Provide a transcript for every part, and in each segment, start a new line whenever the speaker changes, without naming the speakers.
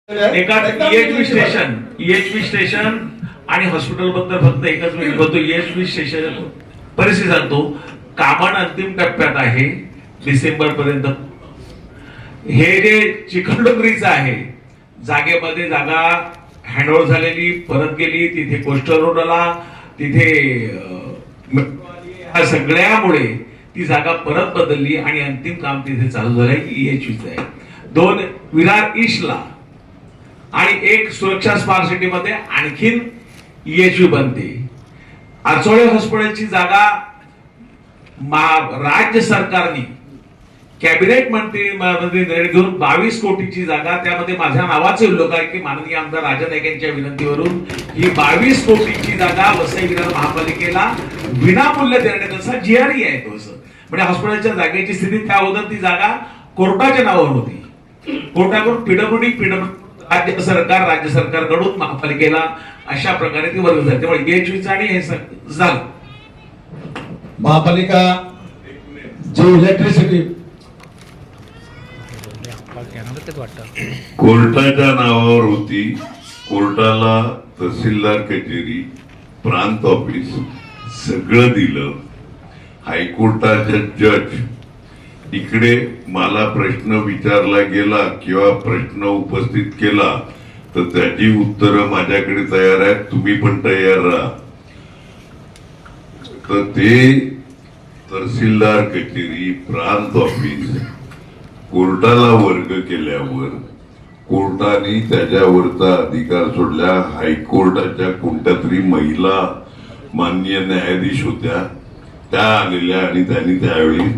एका EHV station आणि hospital बद्दल फक्त एकच मी बोलतो. EHV स्टेशन परिस्थिती सांगतो, कामण अंतिम टप्प्यात आहे. डिसेंबर पर्यंत हे जे चिखलडोंगरीचं आहे, जागेमध्ये जागा हँडओव्हर झालेली, परत गेली, तिथे कोस्टल रोड आला, तिथे ह्या सगळ्यामुळे ती जागा परत बदलली आणि अंतिम काम तिथे चालू झालंय. EHVचं आहे. 2 विरार ईस्टला आणि 1 सुरक्षा स्मार्ट सिटी मध्ये आणखीन EHV बनते. आचोळे हॉस्पिटलची जागा राज्य सरकारने कॅबिनेट मंत्री निर्णय घेऊन 22 कोटीची जागा, त्यामध्ये माझ्या नावाचे उल्लेख आहे की माननीय आमदार राजा नाईक यांच्या विनंतीवरून ही 22 कोटीची जागा वसई विरार महापालिकेला विनामूल्य देण्यात असा GRE आहे. तो म्हणजे हॉस्पिटलच्या जागेची स्थिती त्या अगोदर ती जागा कोर्टाच्या नावावर होती. कोर्टाकडून PWD राज्य सरकारकडून महापालिकेला अशा प्रकारे ती वर्ग झाली. त्यामुळे EHVचं आणि हे झालं.
महापालिका जी इलेक्ट्रिसिटी
कोर्टाच्या नावावर होती. कोर्टाला तहसीलदार कचेरी, प्रांत ऑफिस सगळं दिलं. हायकोर्टाचे जज इकडे मला प्रश्न विचारला गेला किंवा प्रश्न उपस्थित केला तर त्याची उत्तरं माझ्याकडे तयार आहेत. तुम्ही पण तयार राहा. तर ते तहसीलदार कचेरी, प्रांत ऑफिस कोर्टाला वर्ग केल्यावर कोर्टाने त्याच्यावरचा अधिकार सोडला. हायकोर्टाच्या कोणत्या तरी महिला माननीय न्यायाधीश होत्या, त्या आलेल्या आणि त्यांनी त्यावेळी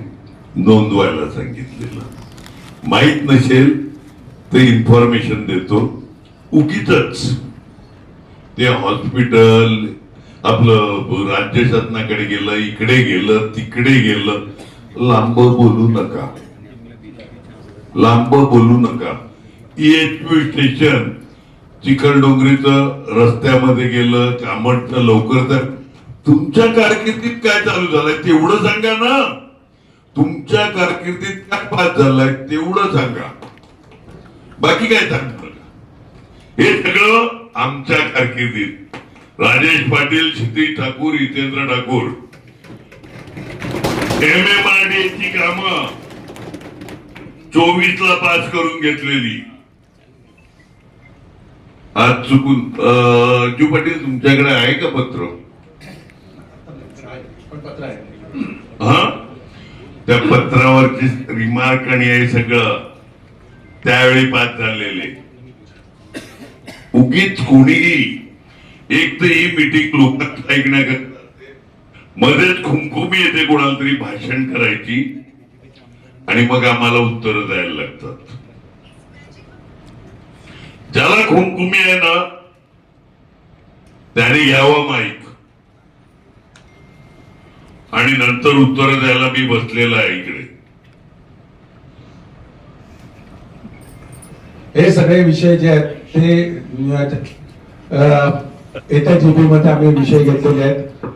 नोंदवायला सांगितलेलं. माहित नसेल तर इन्फॉर्मेशन देतो. उगीच ते हॉस्पिटल आपलं राज्य शासनाकडे गेलं, इकडे गेलं, तिकडे गेलं. लांब बोलू नका, लांब बोलू नका. EHV स्टेशन चिखलडोंगरीचं रस्त्यामध्ये गेलं, कामठचं लवकर. तुमच्या कारकिर्दीत काय चालू झालंय तेवढं सांगा ना. तुमच्या कारकिर्दीत काय पास झालाय तेवढं सांगा, बाकी काय सांगू नका. हे सगळं आमच्या कारकिर्दीत राजेश पाटील, क्षितिज ठाकूर, हितेंद्र ठाकूर MMRDAची कामं 24 ला पास करून घेतलेली. आज चुकून अज्जू पाटील तुमच्याकडे आहे का पत्र? हा, त्या पत्रावरची रिमार्क आणि हे सगळं त्यावेळी पास झालेले. उगीच कोणीही एक तर ही मीटिंग लोकांना ऐकण्याकरता, मध्येच खुमखुमी येते कोणाला तरी भाषण करायची आणि मग आम्हाला उत्तर द्यायला लागतात. ज्याला खुमखुमी आहे ना त्याने घ्यावं माईक आणि नंतर उत्तर द्यायला मी बसलेला आहे इकडे.
हे सगळे विषय जे आहेत ते येत्या GB मध्ये आम्ही विषय घेतलेले आहेत.